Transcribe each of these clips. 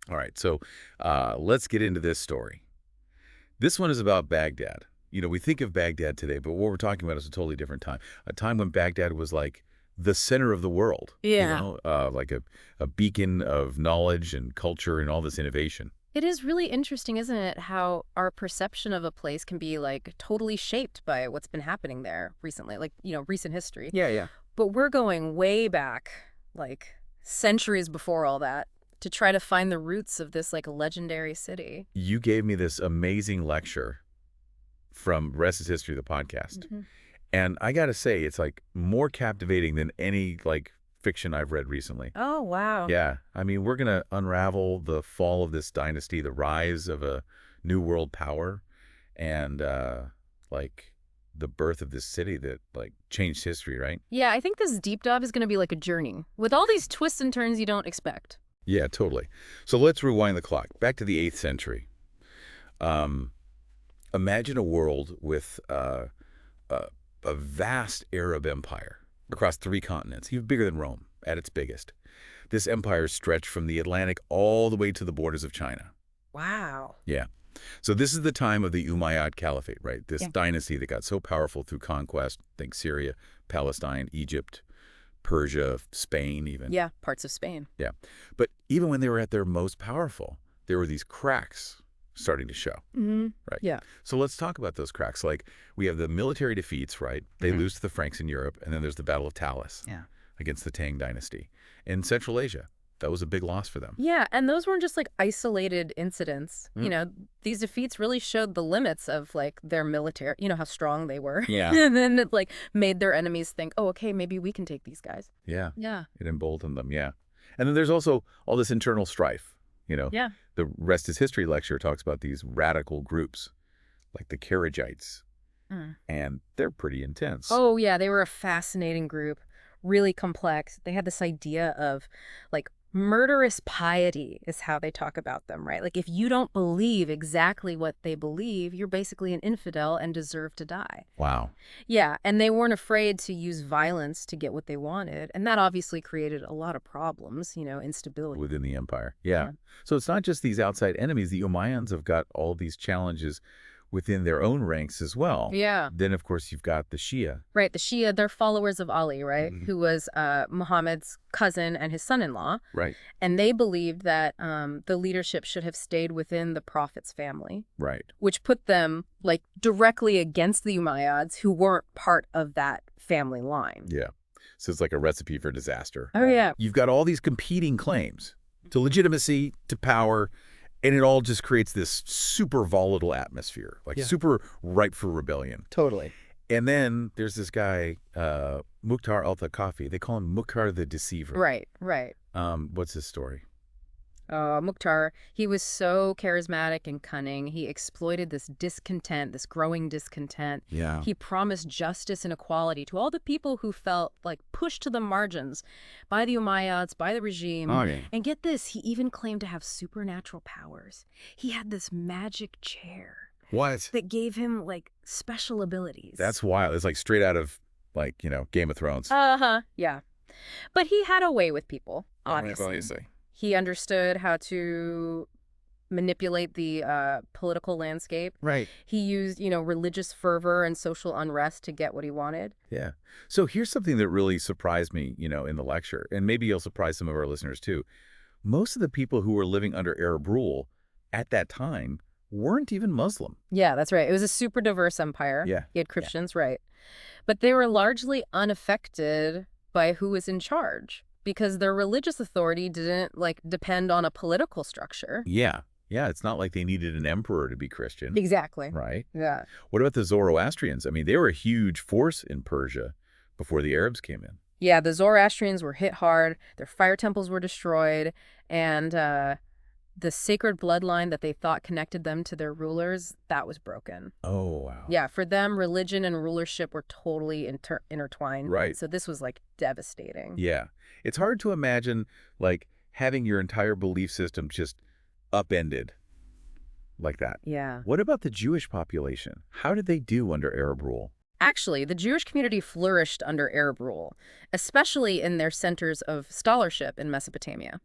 All right, so let's get into this story. This one is about Baghdad. We think of Baghdad today, but what we're talking about is a totally different time. A time when Baghdad was like the center of the world, Yeah. like a beacon of knowledge and culture and all this innovation. It is really interesting, isn't it, how our perception of a place can be like totally shaped by what's been happening there recently, like, recent history. Yeah, yeah. But we're going way back, like centuries before all that, to try to find the roots of this like legendary city. You gave me this amazing lecture from Rest is History, the podcast. Hmm. And I got to say, it's like more captivating than any like fiction I've read recently. Oh, wow. Yeah. I mean, we're going to unravel the fall of this dynasty, the rise of a new world power, and like the birth of this city that like changed history, right? Yeah, I think this deep dive is going to be like a journey with all these twists and turns you don't expect. Yeah, totally. So let's rewind the clock back to the 8th century. Um, Imagine a world with a vast Arab empire across 3 continents, even bigger than Rome at its biggest. This empire stretched from the Atlantic all the way to the borders of China. Wow. Yeah. So this is the time of the Umayyad Caliphate, right? This Yeah. dynasty that got so powerful through conquest. Think Syria, Palestine, Egypt, Persia, Spain even. Yeah, parts of Spain. Yeah. But even when they were at their most powerful, there were these cracks starting to show. Mm-hmm. Right. Yeah. So let's talk about those cracks. Like we have the military defeats, right? They Mhm. lose to the Franks in Europe, and then there's the Battle of Talis Yeah. against the Tang dynasty. In Central Asia, that was a big loss for them. Yeah, and those weren't just like isolated incidents. These defeats really showed the limits of like their military, how strong they were. Yeah. And then it like made their enemies think, oh, okay, maybe we can take these guys. Yeah. Yeah. It emboldened them, yeah. And then there's also all this internal strife, Yeah. The Rest is History lecture talks about these radical groups, like the Kharijites, Mm. and they're pretty intense. Oh, yeah, they were a fascinating group, really complex. They had this idea of like murderous piety is how they talk about them, right? Like if you don't believe exactly what they believe, you're basically an infidel and deserve to die. Wow. Yeah, and they weren't afraid to use violence to get what they wanted, and that obviously created a lot of problems, instability. Within the empire. Yeah. Yeah. So it's not just these outside enemies. The Umayyads have got all these challenges within their own ranks as well. Yeah, Then, of course, you've got the Shia. right. The Shia, they're followers of Ali, right? Mhm. Who was Muhammad's cousin and his son-in-law, Right. and they believed that the leadership should have stayed within the Prophet's family, Right. which put them like directly against the Umayyads, who weren't part of that family line. Yeah. So it's like a recipe for disaster. Oh yeah. You've got all these competing claims to legitimacy, to power, and it all just creates this super volatile atmosphere, like Yeah. super ripe for rebellion. Totally. And then there's this guy, Mukhtar al-Thaqafi. They call him Mukhtar the Deceiver. Right, right. What's his story? Mukhtar, he was so charismatic and cunning. He exploited this discontent, this growing discontent. Yeah. He promised justice and equality to all the people who felt like pushed to the margins by the Umayyads, by the regime. Okay. And get this, he even claimed to have supernatural powers. He had this magic chair What? that gave him like special abilities. That's wild. It's like straight out of like, Game of Thrones. Uh-huh, yeah. But he had a way with people, Well, obviously. you say. He understood how to manipulate the political landscape. Right. He used, religious fervor and social unrest to get what he wanted. Yeah. So here's something that really surprised me, in the lecture, and maybe you'll surprise some of our listeners too. Most of the people who were living under Arab rule at that time weren't even Muslim. Yeah, that's right. It was a super diverse empire. Yeah. You had Christians, right. But they were largely unaffected by who was in charge because their religious authority didn't, depend on a political structure. Yeah. Yeah. It's not like they needed an emperor to be Christian. Exactly. Right. Yeah. What about the Zoroastrians? I mean, they were a huge force in Persia before the Arabs came in. Yeah, the Zoroastrians were hit hard, their fire temples were destroyed, and the sacred bloodline that they thought connected them to their rulers, that was broken. Oh, wow. Yeah, for them, religion and rulership were totally intertwined. Right. So this was, devastating. Yeah. It's hard to imagine, having your entire belief system just upended like that. Yeah. What about the Jewish population? How did they do under Arab rule? Actually, the Jewish community flourished under Arab rule, especially in their centers of scholarship in Mesopotamia.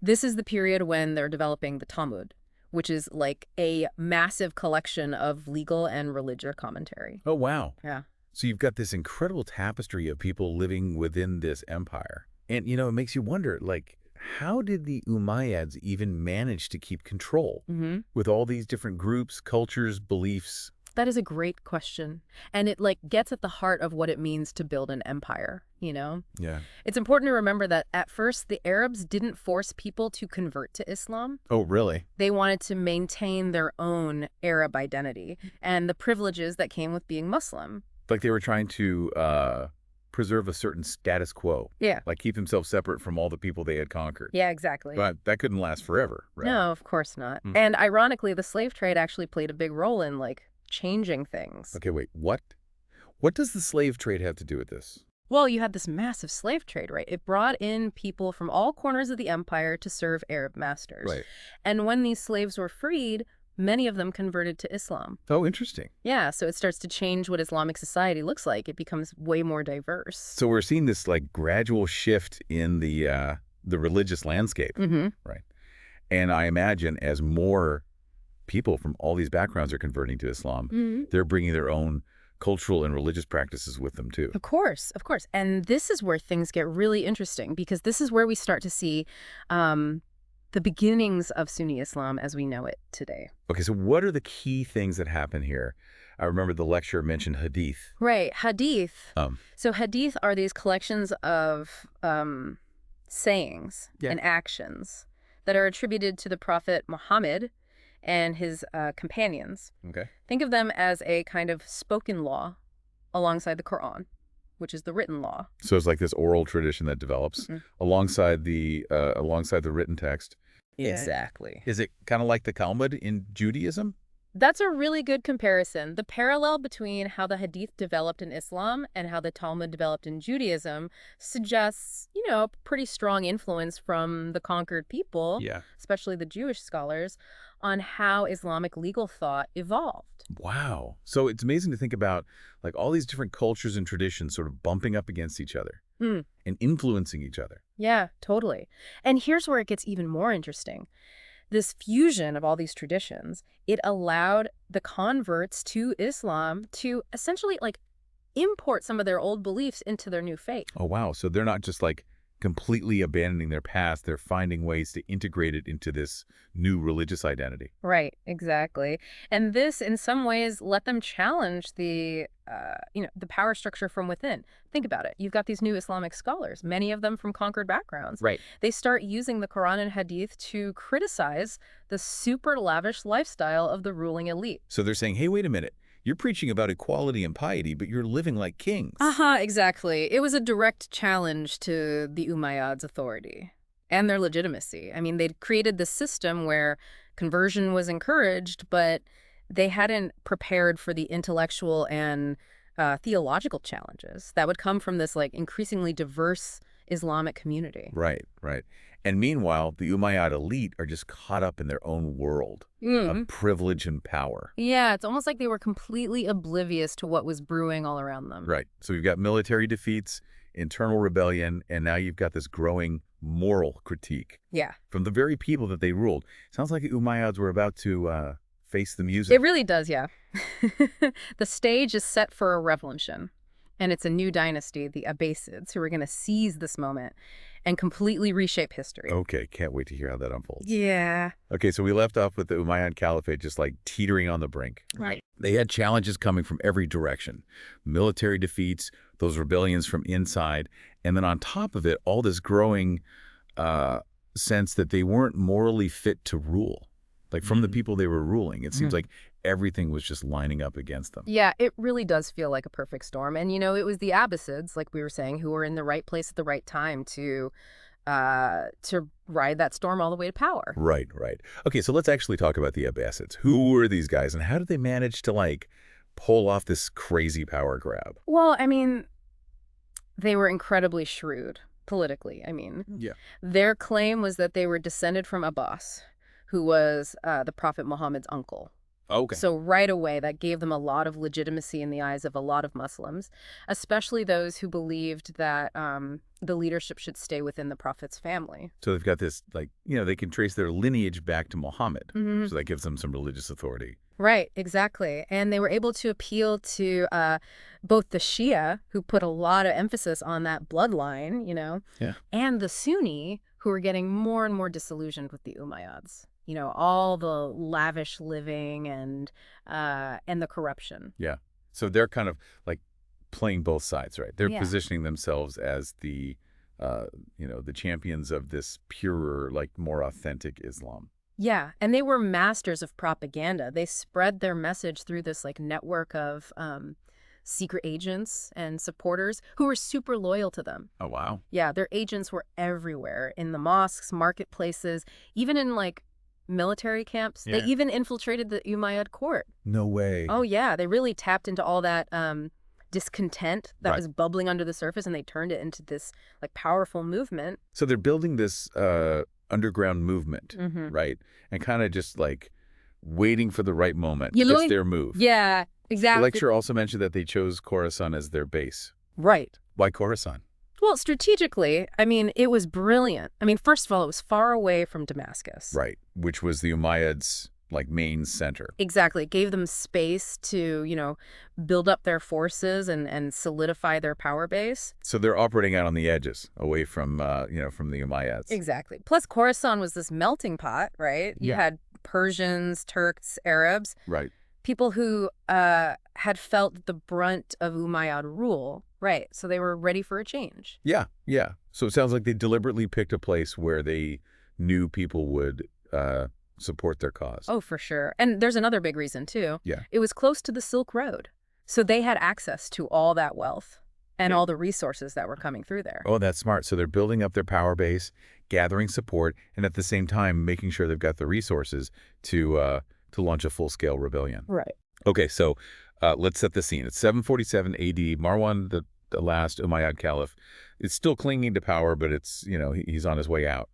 This is the period when they're developing the Talmud, which is like a massive collection of legal and religious commentary. Oh, wow. Yeah. So you've got this incredible tapestry of people living within this empire. And, it makes you wonder, like, how did the Umayyads even manage to keep control with all these different groups, cultures, beliefs? That is a great question. And it like gets at the heart of what it means to build an empire, Yeah. It's important to remember that at first the Arabs didn't force people to convert to Islam. Oh, really? They wanted to maintain their own Arab identity and the privileges that came with being Muslim. Like they were trying to preserve a certain status quo. Yeah. Like keep themselves separate from all the people they had conquered. Yeah, exactly. But that couldn't last forever, right? No, of course not. And ironically, the slave trade actually played a big role in like changing things. Okay, wait, what? What does the slave trade have to do with this? Well, you had this massive slave trade, right? It brought in people from all corners of the empire to serve Arab masters. Right. And when these slaves were freed, many of them converted to Islam. Oh, interesting. Yeah, so it starts to change what Islamic society looks like. It becomes way more diverse. So we're seeing this like gradual shift in the religious landscape, right? And I imagine as more people from all these backgrounds are converting to Islam, they're bringing their own cultural and religious practices with them too. Of course, of course. And this is where things get really interesting because this is where we start to see the beginnings of Sunni Islam as we know it today. Okay, so what are the key things that happen here? I remember the lecturer mentioned hadith. Right, hadith. Um, So hadith are these collections of sayings and actions that are attributed to the Prophet Muhammad and his companions. Okay. Think of them as a kind of spoken law alongside the Quran, which is the written law. So it's like this oral tradition that develops alongside the written text. Exactly. Is it kind of like the Talmud in Judaism? That's a really good comparison. The parallel between how the Hadith developed in Islam and how the Talmud developed in Judaism suggests, a pretty strong influence from the conquered people, especially the Jewish scholars, on how Islamic legal thought evolved. Wow. So it's amazing to think about like all these different cultures and traditions sort of bumping up against each other and influencing each other. Yeah, totally. And here's where it gets even more interesting. This fusion of all these traditions, it allowed the converts to Islam to essentially like import some of their old beliefs into their new faith. Oh, wow. So they're not just like completely abandoning their past. They're finding ways to integrate it into this new religious identity. Right, exactly. And this, in some ways, let them challenge the power structure from within. Think about it. You've got these new Islamic scholars, many of them from conquered backgrounds. Right. They start using the Quran and Hadith to criticize the super lavish lifestyle of the ruling elite. So they're saying, hey, wait a minute. You're preaching about equality and piety, but you're living like kings. Exactly. It was a direct challenge to the Umayyads' authority and their legitimacy. I mean, they'd created this system where conversion was encouraged, but they hadn't prepared for the intellectual and theological challenges that would come from this like increasingly diverse Islamic community. Right, right. And meanwhile, the Umayyad elite are just caught up in their own world of privilege and power. Yeah, it's almost like they were completely oblivious to what was brewing all around them. Right. So you've got military defeats, internal rebellion, and now you've got this growing moral critique. Yeah. From the very people that they ruled. Sounds like the Umayyads were about to face the music. It really does, yeah. The stage is set for a revolution. And it's a new dynasty, the Abbasids, who are going to seize this moment and completely reshape history. Okay, can't wait to hear how that unfolds. Yeah. Okay, so we left off with the Umayyad Caliphate just like teetering on the brink. Right. They had challenges coming from every direction. Military defeats, those rebellions from inside, and then on top of it, all this growing sense that they weren't morally fit to rule. Like from the people they were ruling, it seems like everything was just lining up against them. Yeah, it really does feel like a perfect storm. And, it was the Abbasids, like we were saying, who were in the right place at the right time to ride that storm all the way to power. Right, right. Okay, so let's actually talk about the Abbasids. Who were these guys and how did they manage to like pull off this crazy power grab? Well, I mean, they were incredibly shrewd politically. Their claim was that they were descended from Abbas, who was the Prophet Muhammad's uncle. Okay. So right away, that gave them a lot of legitimacy in the eyes of a lot of Muslims, especially those who believed that the leadership should stay within the Prophet's family. So they've got this, like, they can trace their lineage back to Muhammad. Hmm. So that gives them some religious authority. Right, exactly. And they were able to appeal to both the Shia, who put a lot of emphasis on that bloodline, Yeah. and the Sunni, who were getting more and more disillusioned with the Umayyads. All the lavish living and the corruption. Yeah. So they're kind of like playing both sides, right? They're Yeah. positioning themselves as the champions of this purer, like more authentic Islam. Yeah, and they were masters of propaganda. They spread their message through this network of secret agents and supporters who were super loyal to them. Oh, wow. Yeah, their agents were everywhere, in the mosques, marketplaces, even in military camps. Yeah. They even infiltrated the Umayyad court. No way. Oh yeah, they really tapped into all that discontent that Right. was bubbling under the surface, and they turned it into this powerful movement. So they're building this underground movement, Mm-hmm. right? And kind of just like waiting for the right moment. You know- It's their move. Yeah, The exactly. lecture also mentioned that they chose Khorasan as their base. Right. Why Khorasan? Well, strategically, it was brilliant. First of all, it was far away from Damascus. Right. Which was the Umayyads' main center. Exactly. It gave them space to, build up their forces and solidify their power base. So they're operating out on the edges, away from from the Umayyads. Exactly. Plus, Khorasan was this melting pot, right? You Yeah. had Persians, Turks, Arabs, Right. people who had felt the brunt of Umayyad rule. Right. So they were ready for a change. Yeah. Yeah. So it sounds like they deliberately picked a place where they knew people would support their cause. Oh, for sure. And there's another big reason, too. Yeah. It was close to the Silk Road. So they had access to all that wealth and Yeah. all the resources that were coming through there. Oh, that's smart. So they're building up their power base, gathering support, and at the same time making sure they've got the resources to launch a full-scale rebellion. Right. Okay, so let's set the scene. It's 747 AD. Marwan, the last Umayyad Caliph, is still clinging to power, but it's he's on his way out.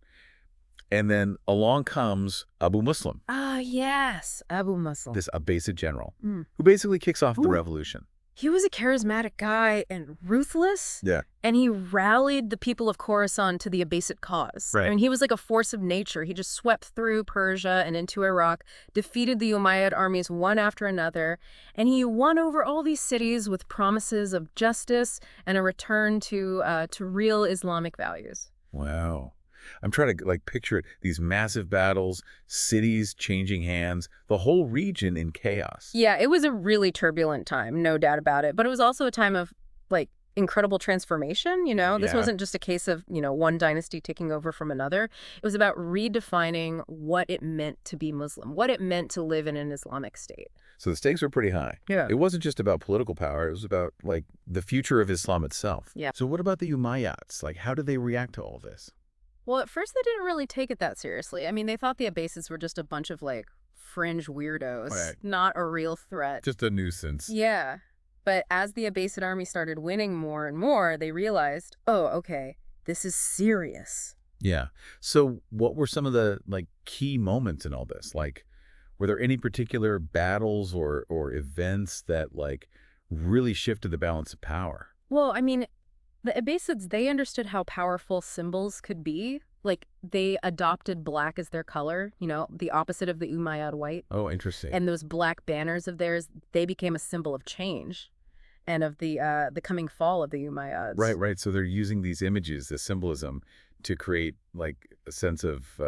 And then along comes Abu Muslim, Ah, yes. Abu Muslim. this Abbasid general, Mm. who basically kicks off the Ooh. revolution. He was a charismatic guy and ruthless. Yeah. And he rallied the people of Khorasan to the Abbasid cause. Right. He was like a force of nature. He just swept through Persia and into Iraq, defeated the Umayyad armies one after another, and he won over all these cities with promises of justice and a return to real Islamic values. Wow. I'm trying to picture it. These massive battles, cities changing hands, the whole region in chaos. Yeah, it was a really turbulent time, no doubt about it. But it was also a time of incredible transformation. This Yeah. wasn't just a case of, one dynasty taking over from another. It was about redefining what it meant to be Muslim, what it meant to live in an Islamic state. So the stakes were pretty high. Yeah. It wasn't just about political power. It was about the future of Islam itself. Yeah. So what about the Umayyads? How did they react to all this? Well, at first they didn't really take it that seriously. They thought the Abbasids were just a bunch of fringe weirdos, Right. not a real threat. Just a nuisance. Yeah. But as the Abbasid army started winning more and more, they realized, oh, okay, this is serious. Yeah. So what were some of the key moments in all this? Were there any particular battles or events that really shifted the balance of power? Well, the Abbasids, they understood how powerful symbols could be. They adopted black as their color, the opposite of the Umayyad white. Oh, interesting. And those black banners of theirs, they became a symbol of change and of the coming fall of the Umayyads. Right. So they're using these images, this symbolism, to create a sense of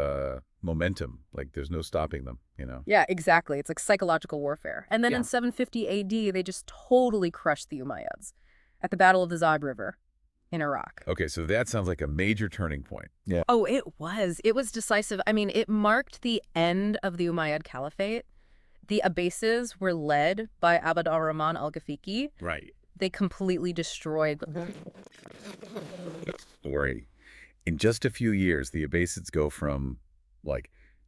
momentum. There's no stopping them, Yeah, exactly. It's psychological warfare. And then Yeah. in 750 AD, they just totally crushed the Umayyads at the Battle of the Zab River in Iraq. Okay, so that sounds like a major turning point. Yeah. Oh, it was. It was decisive. It marked the end of the Umayyad Caliphate. The Abbasids were led by Abd al-Rahman al-Ghafiqi. Right. They completely destroyed. Story. In just a few years, the Abbasids go from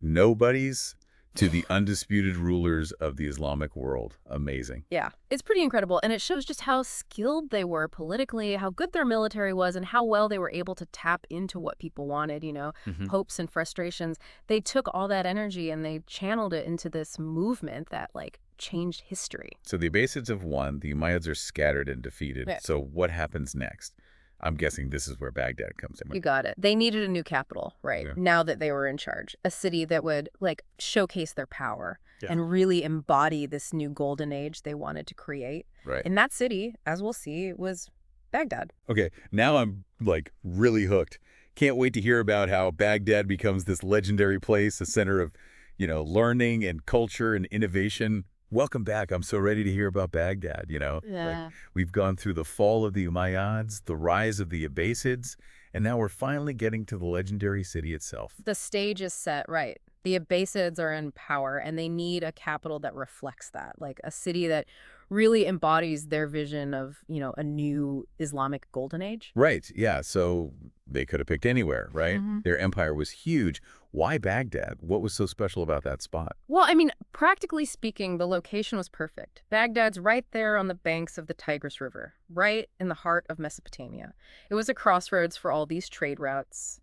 nobodies To the undisputed rulers of the Islamic world. Amazing. Yeah, it's pretty incredible, and it shows just how skilled they were politically, how good their military was, and how well they were able to tap into what people wanted, Hmm. hopes and frustrations. They took all that energy and they channeled it into this movement that, like, changed history. So the Abbasids have won, the Umayyads are scattered and defeated. Yeah. So what happens next? I'm guessing this is where Baghdad comes in. You got it. They needed a new capital, right, Yeah. now that they were in charge. A city that would, like, showcase their power Yeah. and really embody this new golden age they wanted to create. Right. And that city, as we'll see, was Baghdad. Okay, now I'm like really hooked. Can't wait to hear about how Baghdad becomes this legendary place, a center of, learning and culture and innovation. Welcome back. I'm so ready to hear about Baghdad. Yeah. We've gone through the fall of the Umayyads, the rise of the Abbasids, and now we're finally getting to the legendary city itself. The stage is set, right. The Abbasids are in power, and they need a capital that reflects that, like a city that really embodies their vision of, a new Islamic golden age. Right, yeah, so they could have picked anywhere, right? Mhm. Their empire was huge. Why Baghdad? What was so special about that spot? Well, I mean, practically speaking, the location was perfect. Baghdad's right there on the banks of the Tigris River, right in the heart of Mesopotamia. It was a crossroads for all these trade routes.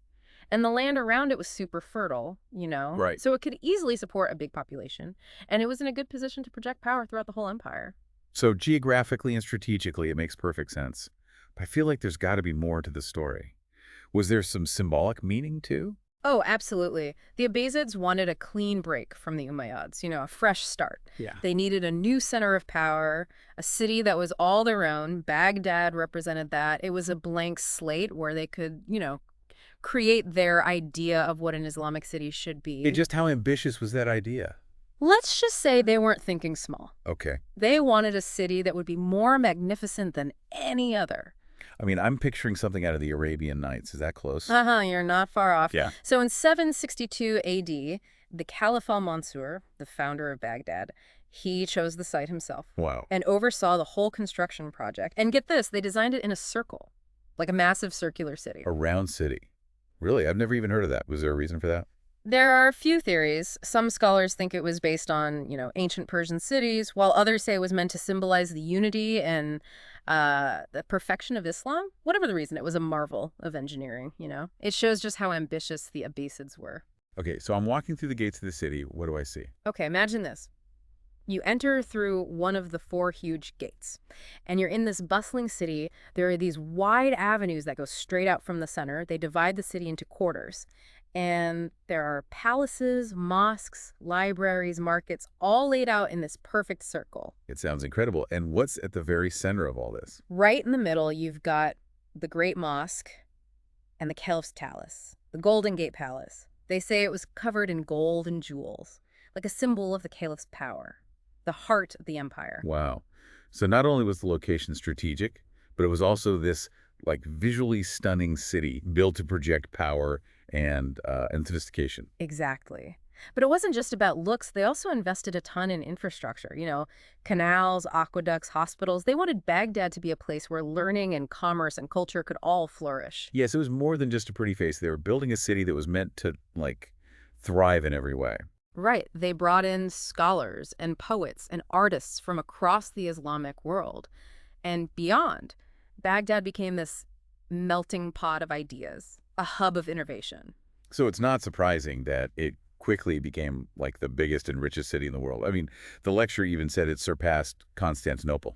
And the land around it was super fertile. Right. So it could easily support a big population. And it was in a good position to project power throughout the whole empire. So geographically and strategically, it makes perfect sense. But I feel like there's got to be more to the story. Was there some symbolic meaning too? Oh, absolutely. The Abbasids wanted a clean break from the Umayyads, a fresh start. Yeah. They needed a new center of power, a city that was all their own. Baghdad represented that. It was a blank slate where they could, create their idea of what an Islamic city should be. Just how ambitious was that idea? Let's just say they weren't thinking small. Okay. They wanted a city that would be more magnificent than any other. I mean, I'm picturing something out of the Arabian Nights. Is that close? You're not far off. Yeah. So in 762 AD, the Caliph al-Mansur, the founder of Baghdad, he chose the site himself Wow. and oversaw the whole construction project. And get this, they designed it in a circle, like a massive circular city. A round city. Really? I've never even heard of that. Was there a reason for that? There are a few theories. Some scholars think it was based on, ancient Persian cities, while others say it was meant to symbolize the unity and the perfection of Islam. Whatever the reason, it was a marvel of engineering. It shows just how ambitious the Abbasids were. Okay, so I'm walking through the gates of the city. What do I see? Okay, imagine this. You enter through one of the 4 huge gates, and you're in this bustling city. There are these wide avenues that go straight out from the center. They divide the city into quarters. And there are palaces, mosques, libraries, markets, all laid out in this perfect circle. It sounds incredible. And what's at the very center of all this? Right in the middle, you've got the Great Mosque and the Caliph's Palace, the Golden Gate Palace. They say it was covered in gold and jewels, like a symbol of the caliph's power, the heart of the empire. Wow. So not only was the location strategic, but it was also this like visually stunning city built to project power and sophistication. Exactly. But it wasn't just about looks. They also invested a ton in infrastructure, canals, aqueducts, hospitals. They wanted Baghdad to be a place where learning and commerce and culture could all flourish. Yes, it was more than just a pretty face. They were building a city that was meant to, like, thrive in every way. Right. They brought in scholars and poets and artists from across the Islamic world and beyond. Baghdad became this melting pot of ideas, a hub of innovation. So it's not surprising that it quickly became like the biggest and richest city in the world. I mean, the lecture even said it surpassed Constantinople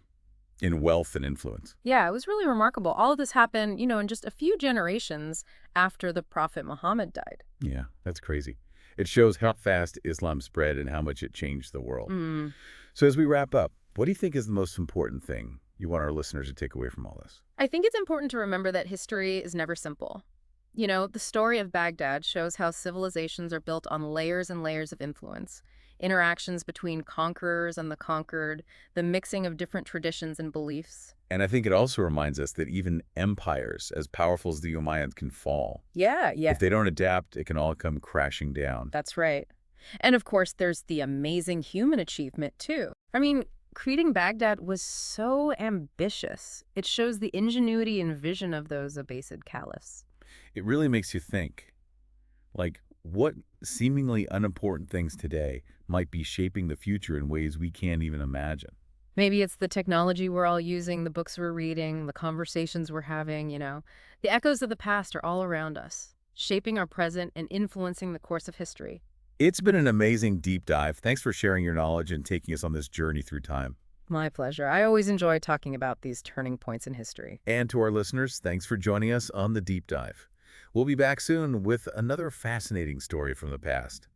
in wealth and influence. Yeah, it was really remarkable. All of this happened, in just a few generations after the Prophet Muhammad died. Yeah, that's crazy. It shows how fast Islam spread and how much it changed the world. So as we wrap up, what do you think is the most important thing you want our listeners to take away from all this? I think it's important to remember that history is never simple. The story of Baghdad shows how civilizations are built on layers and layers of influence, interactions between conquerors and the conquered, the mixing of different traditions and beliefs. And I think it also reminds us that even empires, as powerful as the Umayyads, can fall. Yeah. If they don't adapt, it can all come crashing down. That's right. And of course, there's the amazing human achievement, too. I mean, creating Baghdad was so ambitious. It shows the ingenuity and vision of those Abbasid caliphs. It really makes you think, like, What seemingly unimportant things today might be shaping the future in ways we can't even imagine? Maybe it's the technology we're all using, the books we're reading, the conversations we're having, The echoes of the past are all around us, shaping our present and influencing the course of history. It's been an amazing deep dive. Thanks for sharing your knowledge and taking us on this journey through time. My pleasure. I always enjoy talking about these turning points in history. And to our listeners, thanks for joining us on the deep dive. We'll be back soon with another fascinating story from the past.